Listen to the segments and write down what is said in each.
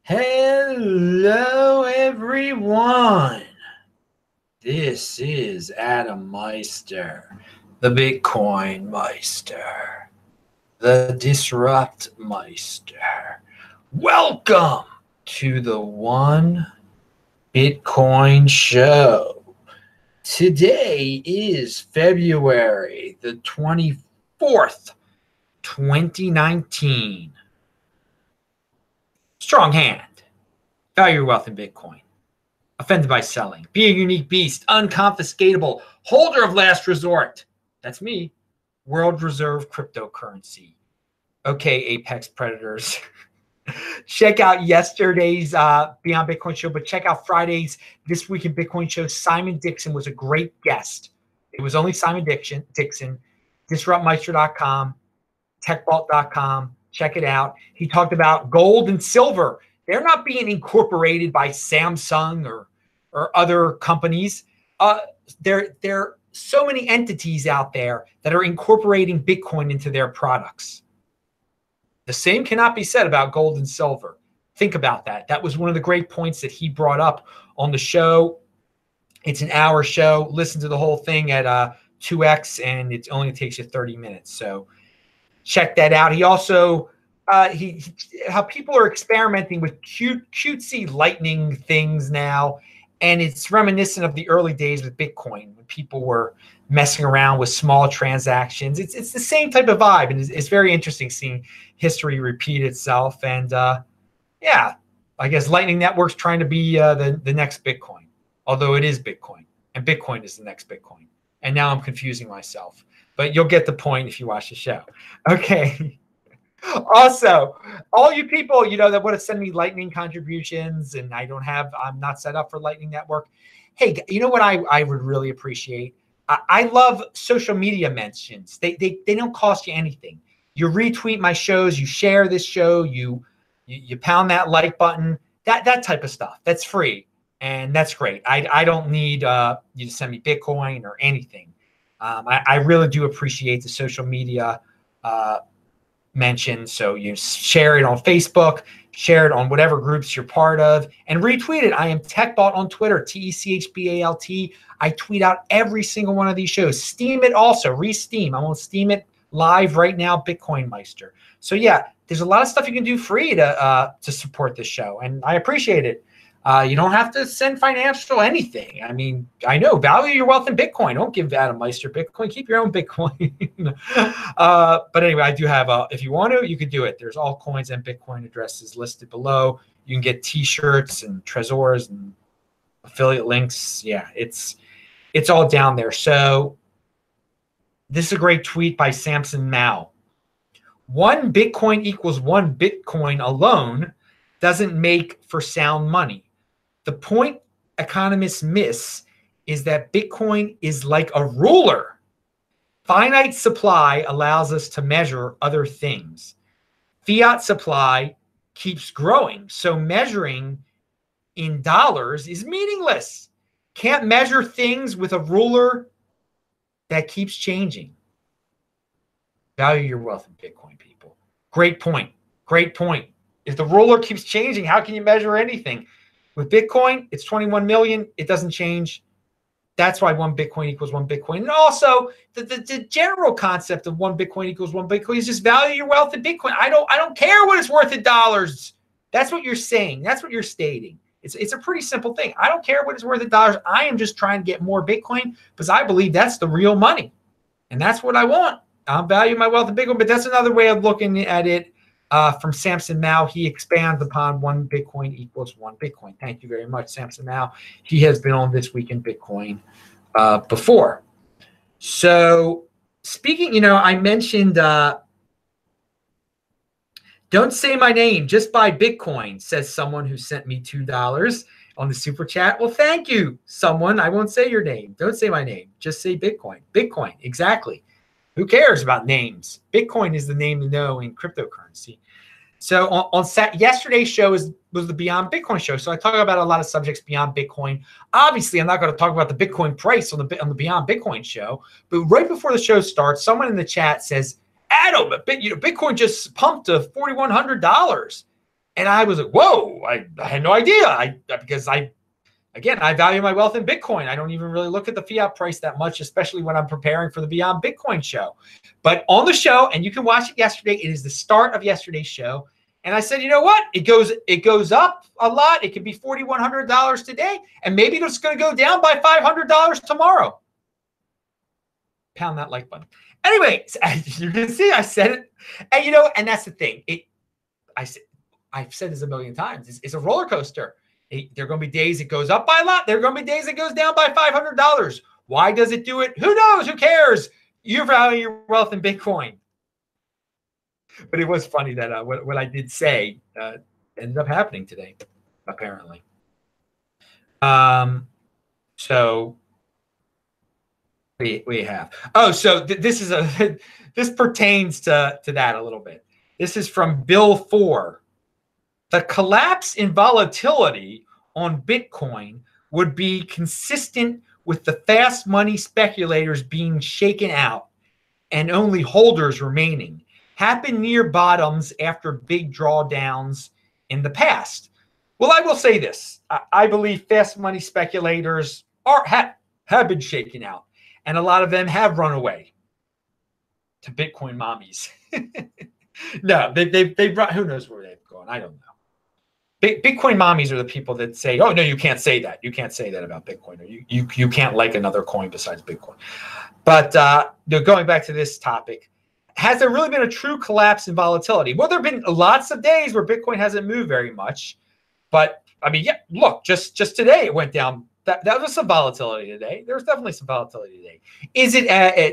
Hello, everyone. This is Adam Meister, the Bitcoin Meister, the Disrupt Meister. Welcome to the One Bitcoin Show. Today is February the 24th, 2019. Strong hand. Value your wealth in Bitcoin. Offended by selling. Be a unique beast. Unconfiscatable. Holder of last resort. That's me. World Reserve cryptocurrency. Okay, Apex Predators. Check out yesterday's Beyond Bitcoin show, but check out Friday's This Week in Bitcoin show. Simon Dixon was a great guest. It was only Simon Dixon. DisruptMeister.com, TechVault.com. Check it out. He talked about gold and silver. They're not being incorporated by Samsung or other companies. There are so many entities out there that are incorporating Bitcoin into their products. The same cannot be said about gold and silver. Think about that. That was one of the great points that he brought up on the show. It's an hour show. Listen to the whole thing at 2x, and it only takes you 30 minutes. So check that out. He also how people are experimenting with cutesy lightning things now, and it's reminiscent of the early days with Bitcoin when people were messing around with small transactions. It's the same type of vibe, and it's very interesting seeing history repeat itself. And yeah, I guess Lightning Network's trying to be the next Bitcoin, although it is Bitcoin, and Bitcoin is the next Bitcoin. And now I'm confusing myself, but you'll get the point if you watch the show. Okay. Also, all you people, that want to send me Lightning contributions, and I'm not set up for Lightning Network. Hey, you know what I would really appreciate? I love social media mentions. They don't cost you anything. You retweet my shows, you share this show, you pound that like button, that type of stuff. That's free, and that's great. I don't need you to send me Bitcoin or anything. I really do appreciate the social media mention. So you share it on Facebook, share it on whatever groups you're part of, and retweet it. I am TechBalt on Twitter, TechBalt. I tweet out every single one of these shows. Steam it also, re-steam. I'm on Steam it live right now, Bitcoin Meister. So yeah, there's a lot of stuff you can do free to support this show, and I appreciate it. You don't have to send financial anything. I mean, I know, value your wealth in Bitcoin. Don't give Adam Meister Bitcoin. Keep your own Bitcoin. But anyway, I do have, if you want to, you could do it. There's all coins and Bitcoin addresses listed below. You can get T-shirts and Trezors and affiliate links. Yeah, it's all down there. So this is a great tweet by Samson Mao. 1 Bitcoin equals 1 Bitcoin alone doesn't make for sound money. The point economists miss is that Bitcoin is like a ruler. Finite supply allows us to measure other things. Fiat supply keeps growing, so measuring in dollars is meaningless. Can't measure things with a ruler that keeps changing. Value your wealth in Bitcoin, people. Great point. Great point. If the ruler keeps changing, how can you measure anything? With Bitcoin, it's 21 million. It doesn't change. That's why 1 Bitcoin equals 1 Bitcoin. And also, the general concept of 1 Bitcoin equals 1 Bitcoin is just value your wealth in Bitcoin. I don't care what it's worth in dollars. That's what you're saying. That's what you're stating. It's a pretty simple thing. I don't care what it's worth in dollars. I am just trying to get more Bitcoin because I believe that's the real money. And that's what I want. I'll value my wealth in Bitcoin, but that's another way of looking at it. From Samson Mao, he expands upon 1 Bitcoin equals 1 Bitcoin. Thank you very much, Samson Mao. He has been on This Week in Bitcoin before. So speaking, I mentioned don't say my name, just buy Bitcoin, says someone who sent me $2 on the super chat. Well, thank you, someone. I won't say your name. Don't say my name. Just say Bitcoin. Bitcoin, exactly. Who cares about names? Bitcoin is the name to know in cryptocurrency. So on yesterday's show was the Beyond Bitcoin show. So I talk about a lot of subjects beyond Bitcoin. Obviously, I'm not going to talk about the Bitcoin price on the Beyond Bitcoin show. But right before the show starts, someone in the chat says, Adam, Bitcoin just pumped to $4,100. And I was like, whoa, I had no idea. Because again, I value my wealth in Bitcoin. I don't even really look at the fiat price that much, especially when I'm preparing for the Beyond Bitcoin show. But on the show, and you can watch it yesterday, it is the start of yesterday's show. And I said, you know what? It goes up a lot. It could be $4,100 today, and maybe it's going to go down by $500 tomorrow. Pound that like button. Anyway, as you can see, I said it, and and that's the thing. I've said this a million times. It's a roller coaster. There are going to be days it goes up by a lot. There are going to be days it goes down by $500. Why does it do it? Who knows? Who cares? You value your wealth in Bitcoin. But it was funny that what I did say ended up happening today, apparently. So we have. Oh, so this is this pertains to that a little bit. This is from Bill 4. The collapse in volatility on Bitcoin would be consistent with the fast money speculators being shaken out and only holders remaining. Happened near bottoms after big drawdowns in the past. Well, I will say this. I believe fast money speculators have been shaken out, and a lot of them have run away to Bitcoin mommies. No, they've run, who knows where they've gone? I don't know. Bitcoin mommies are the people that say, oh, no, you can't say that. You can't say that about Bitcoin. Or you can't like another coin besides Bitcoin. But going back to this topic, has there really been a true collapse in volatility? Well, there have been lots of days where Bitcoin hasn't moved very much. But, I mean, yeah, look, just today it went down. That was some volatility today. There's definitely some volatility today.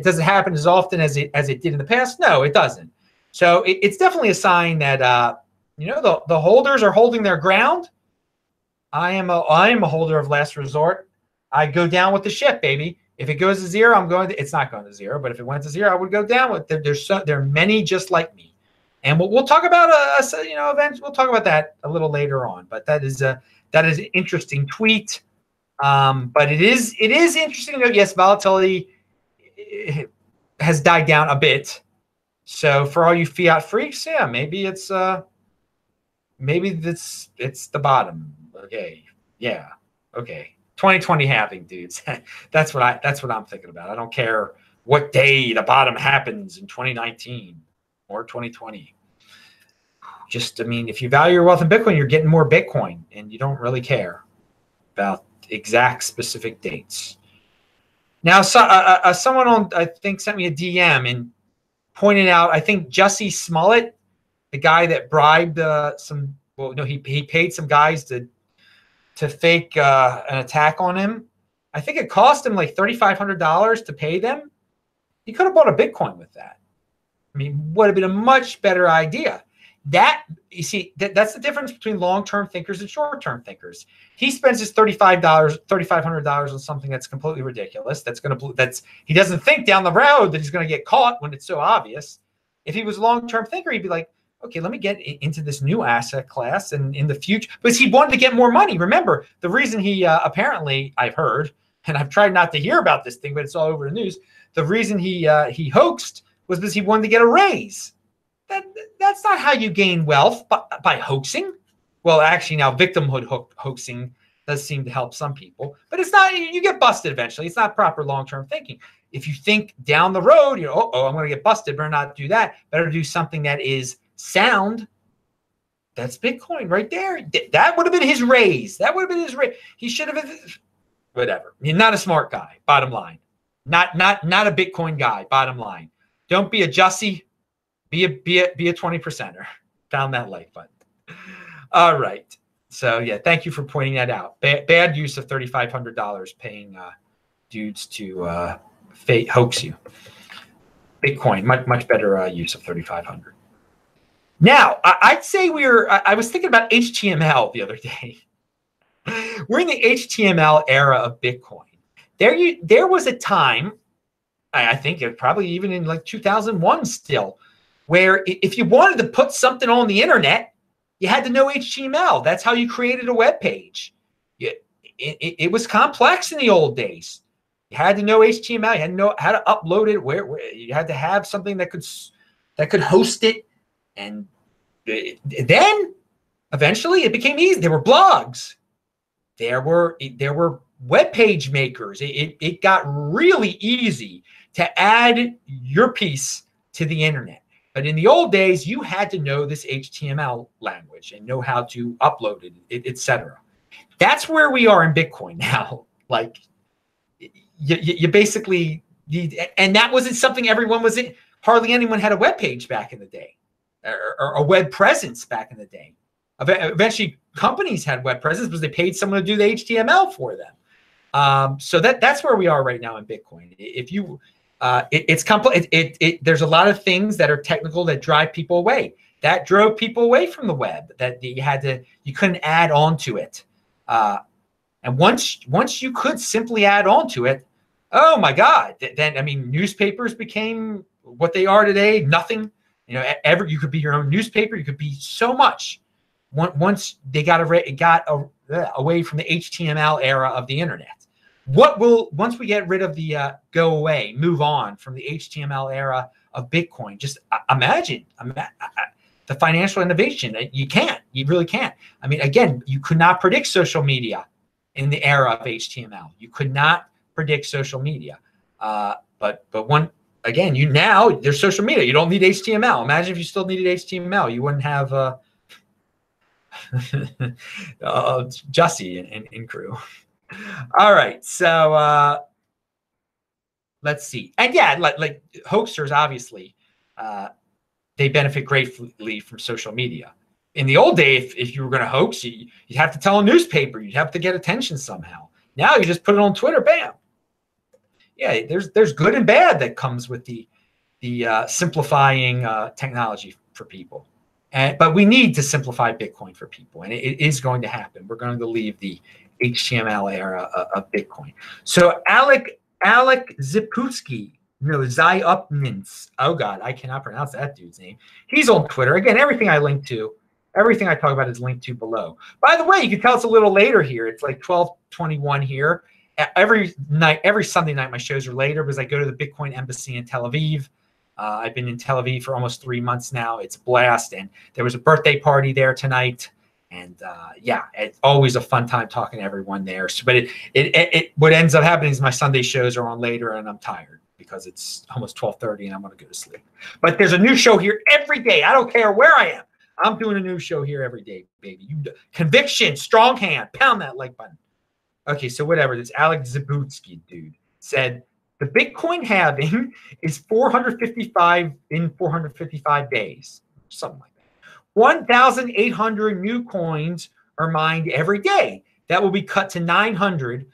Does it happen as often as it did in the past? No, it doesn't. So it's definitely a sign that the holders are holding their ground. I am a holder of last resort. I go down with the ship, baby. If it goes to zero, it's not going to zero. But if it went to zero, I would go down with it. There are many just like me, and we'll talk about eventually we'll talk about that a little later on. But that is an interesting tweet. But it is interesting to note. Yes, volatility has died down a bit. So for all you fiat freaks, yeah, maybe it's the bottom. Okay, yeah, okay. 2020 halving, dudes. that's what I'm thinking about. I don't care what day the bottom happens in 2019 or 2020. Just, I mean, if you value your wealth in Bitcoin, you're getting more Bitcoin, and you don't really care about exact specific dates. Now, someone I think sent me a DM and pointed out, I think Jussie Smollett, the guy that bribed he paid some guys to fake an attack on him. I think it cost him like $3,500 to pay them. He could have bought a Bitcoin with that. I mean, would have been a much better idea. That, you see, that's the difference between long-term thinkers and short-term thinkers. He spends his $3,500 on something that's completely ridiculous. He doesn't think down the road that he's going to get caught when it's so obvious. If he was a long-term thinker, he'd be like, okay, let me get into this new asset class, and in the future, because he wanted to get more money. Remember, the reason he apparently, I've heard, and I've tried not to hear about this thing, but it's all over the news. The reason he hoaxed was because he wanted to get a raise. That's not how you gain wealth, by hoaxing. Well, actually, now victimhood hoaxing does seem to help some people, but it's not. You get busted eventually. It's not proper long-term thinking. If you think down the road, I'm going to get busted. Better not do that. Better do something that is sound. That's Bitcoin right there. That would have been his raise. He should have been whatever. You're not a smart guy. Bottom line, not a Bitcoin guy. Bottom line, don't be a Jussie. Be a 20%er. Found that like button. All right. So yeah, thank you for pointing that out. Bad use of $3,500 paying dudes to fake hoax you. Bitcoin, much better use of $3,500. Now, I'd say I was thinking about HTML the other day. We're in the HTML era of Bitcoin. There was a time, I think it probably even in like 2001 still, where if you wanted to put something on the internet, you had to know HTML. That's how you created a web page. It was complex in the old days. You had to know HTML. You had to know how to upload it. Where you had to have something that could host it. And then Eventually, it became easy. There were blogs. There were web page makers. It got really easy to add your piece to the internet. But in the old days, you had to know this HTML language and know how to upload it, etc. That's where we are in Bitcoin now. Like you basically need, and that wasn't something everyone was in. Hardly anyone had a web page back in the day, or a web presence back in the day. Eventually, companies had web presence because they paid someone to do the HTML for them. So that's where we are right now in Bitcoin. If you, it's complex. There's a lot of things that are technical that drive people away. That drove people away from the web. That you couldn't add on to it. And once you could simply add on to it, oh my God! Then I mean, newspapers became what they are today. Nothing. You know, you could be your own newspaper. You could be so much. Once they got away from the HTML era of the internet. Once we get rid of the move on from the HTML era of Bitcoin, just imagine the financial innovation. You really can't. I mean, again, you could not predict social media in the era of HTML. You could not predict social media. But there's social media. You don't need HTML. Imagine if you still needed HTML, you wouldn't have Jussie and crew. All right, so let's see. And yeah, like hoaxers, obviously, they benefit greatly from social media. In the old day, if you were going to hoax, you'd have to tell a newspaper. You'd have to get attention somehow. Now you just put it on Twitter, bam. Yeah, there's good and bad that comes with the simplifying technology for people. But we need to simplify Bitcoin for people, and it is going to happen. We're going to leave the HTML era of Bitcoin. So Alec Ziputsky, Zyupmins. Oh God, I cannot pronounce that dude's name. He's on Twitter. Again, everything I talk about is linked to below. By the way, you can tell it's a little later here. It's like 12:21 here. Every Sunday night, my shows are later because I go to the Bitcoin embassy in Tel Aviv. I've been in Tel Aviv for almost 3 months now. It's a blast. And there was a birthday party there tonight. And yeah, it's always a fun time talking to everyone there. So, but what ends up happening is my Sunday shows are on later and I'm tired because it's almost 12:30 and I'm going to go to sleep. But there's a new show here every day. I don't care where I am. I'm doing a new show here every day, baby. Conviction, strong hand, pound that like button. Okay, so whatever. This Alex Zabutsky dude said, the Bitcoin halving is 455 in 455 days, something like that. 1,800 new coins are mined every day. That will be cut to 900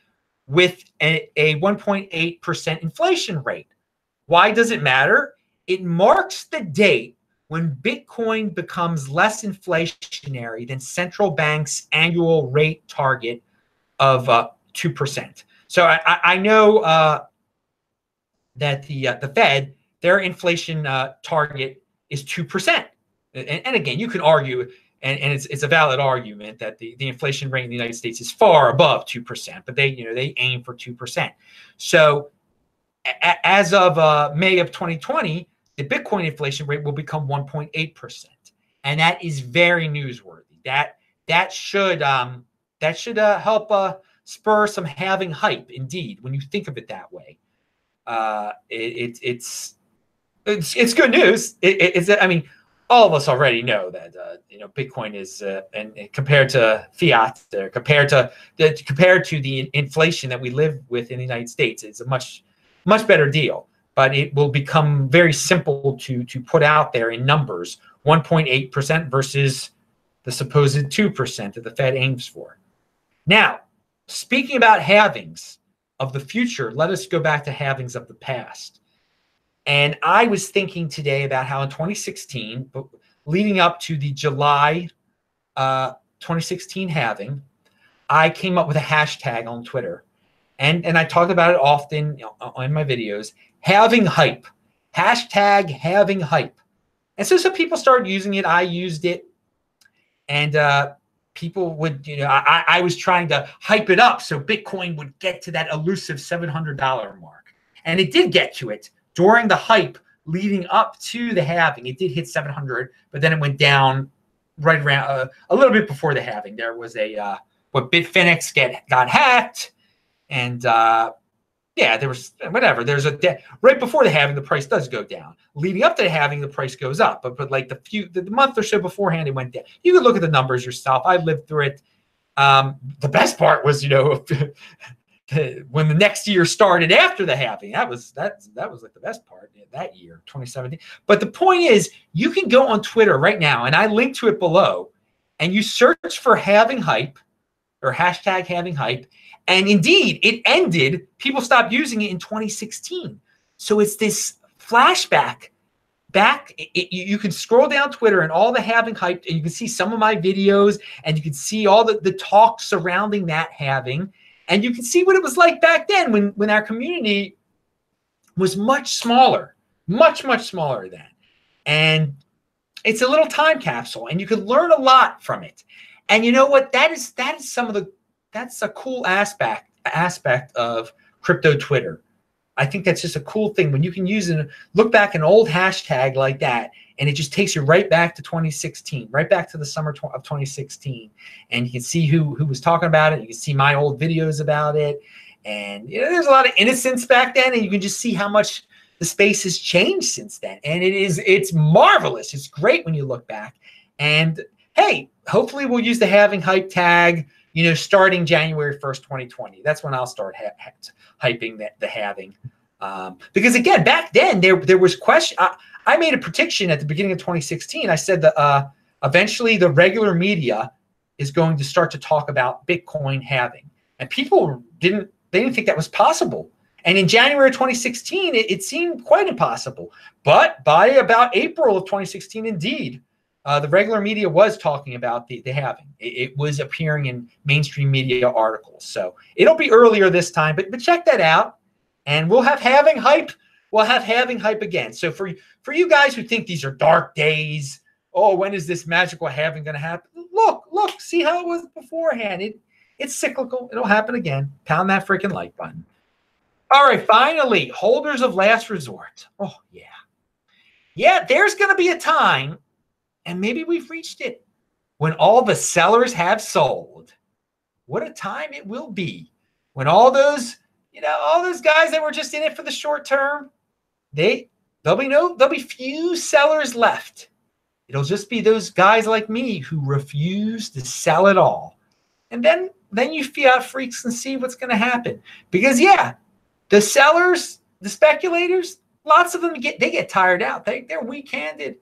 with a 1.8% inflation rate. Why does it matter? It marks the date when Bitcoin becomes less inflationary than central bank's annual rate target of 2%. So I know that the Fed, their inflation target is 2%. And again, you can argue, and it's a valid argument that the inflation rate in the United States is far above 2%, but they aim for 2%. So as of May of 2020, the Bitcoin inflation rate will become 1.8%, and that is very newsworthy. That should help spur some halving hype. Indeed, when you think of it that way, it's good news. I mean, all of us already know that Bitcoin is and compared to fiat, compared to the inflation that we live with in the United States, it's a much better deal. But it will become very simple to put out there in numbers: 1.8% versus the supposed 2% that the Fed aims for. Now, speaking about halvings of the future, let us go back to halvings of the past. And I was thinking today about how in 2016, leading up to the July 2016 halving, I came up with a hashtag on Twitter. And I talked about it often in my videos: halving hype. Hashtag halving hype. And so some people started using it. I used it. And people would, I was trying to hype it up so Bitcoin would get to that elusive $700 mark. And it did get to it. During the hype leading up to the halving, it did hit 700, but then it went down right around a little bit before the halving. There was a what Bitfinex got hacked, and yeah, there was whatever. There's right before the halving, the price does go down. Leading up to the halving, the price goes up. But like the month or so beforehand, it went down. You can look at the numbers yourself. I lived through it. The best part was, you know, when the next year started after the halving. That was like the best part that year, 2017. But the point is, you can go on Twitter right now, and I link to it below, and you search for halving hype or hashtag halving hype. And indeed, it ended. People stopped using it in 2016. So it's this flashback back. You can scroll down Twitter and all the halving hype, and you can see some of my videos, and you can see all the talk surrounding that halving. And you can see what it was like back then when our community was much smaller, much smaller then. And it's a little time capsule, and you can learn a lot from it. And you know what? That is that's a cool aspect of crypto Twitter. I think that's just a cool thing when you can use and look back an old hashtag like that, and it just takes you right back to 2016, right back to the summer of 2016, and you can see who was talking about it. You can see my old videos about it, and you know, there's a lot of innocence back then, and you can just see how much the space has changed since then. And it's marvelous. It's great when you look back. And hey, hopefully we'll use the halving hype tag, you know, starting January 1st, 2020. That's when I'll start hyping the halving. Because again, back then there was question. I made a prediction at the beginning of 2016. I said that eventually the regular media is going to start to talk about Bitcoin halving, and people didn't think that was possible. And in January 2016, it seemed quite impossible. But by about April of 2016, indeed, the regular media was talking about the halving. It was appearing in mainstream media articles. So it'll be earlier this time, but check that out. And we'll have halving hype. We'll have halving hype again. So for you guys who think these are dark days, oh, when is this magical halving going to happen? Look, see how it was beforehand. It's cyclical. It'll happen again. Pound that freaking like button. All right, finally, holders of last resort. Oh, yeah. Yeah, there's going to be a time, and maybe we've reached it, when all the sellers have sold. What a time it will be when all those guys that were just in it for the short term, there'll be few sellers left. It'll just be those guys like me who refuse to sell it all. And then you fiat freaks and see what's going to happen. Because yeah, the sellers, the speculators, lots of them get tired out. They're weak-handed.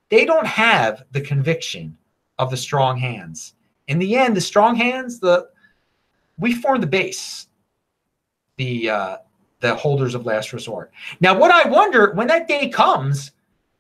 They don't have the conviction of the strong hands. In the end, the strong hands, we form the base, the holders of last resort. Now, what I wonder, when that day comes,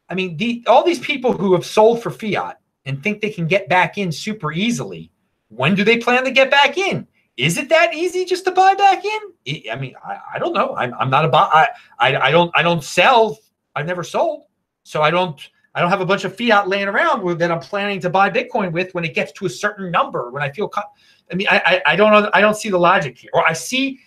I mean, all these people who have sold for fiat and think they can get back in super easily, when do they plan to get back in? Is it that easy just to buy back in? I mean, I don't know. I'm not a buy. I don't sell. I've never sold, so I don't have a bunch of fiat laying around that I'm planning to buy Bitcoin with when it gets to a certain number. When I feel, I mean, I don't know. I don't see the logic here, or I see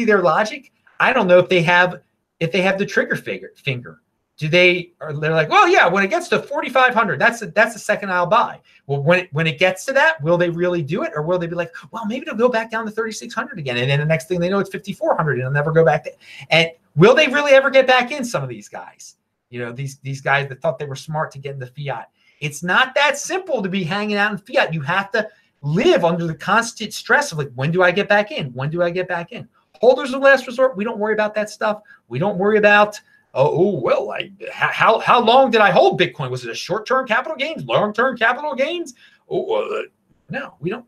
their logic. I don't know if they have the trigger finger. They're like, well, yeah, when it gets to 4,500, that's the second I'll buy. Well, when it gets to that, will they really do it? Or will they be like, well, maybe they'll go back down to 3,600 again. And then the next thing they know, it's 5,400 and they'll never go back there. And will they really ever get back in, some of these guys? You know, these guys that thought they were smart to get into fiat. It's not that simple to be hanging out in fiat. You have to live under the constant stress of like, when do I get back in? When do I get back in? Holders of last resort, we don't worry about that stuff. We don't worry about, how long did I hold Bitcoin? Was it a short-term capital gains, long-term capital gains? No, we don't.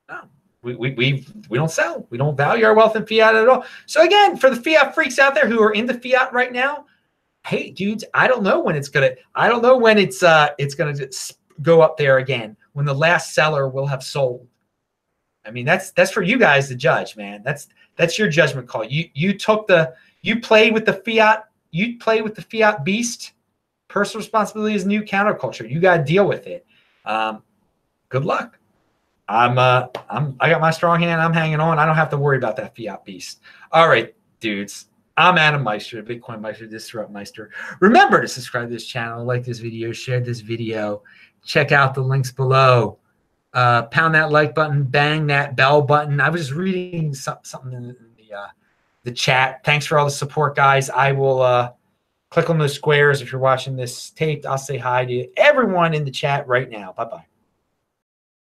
No, we don't sell. We don't value our wealth in fiat at all. So again, for the fiat freaks out there who are into fiat right now, hey, dudes, I don't know when it's gonna gonna go up there again, when the last seller will have sold. I mean, that's for you guys to judge, man. That's your judgment call. You played with the fiat. You play with the fiat beast. Personal responsibility is new counterculture. You got to deal with it. Good luck. I got my strong hand. I'm hanging on. I don't have to worry about that fiat beast. All right, dudes. I'm Adam Meister, Bitcoin Meister, Disrupt Meister. Remember to subscribe to this channel, like this video, share this video. check out the links below. Pound that like button, bang that bell button. I was just reading something in the chat. Thanks for all the support, guys. I will click on those squares if you're watching this taped. I'll say hi to everyone in the chat right now. Bye-bye.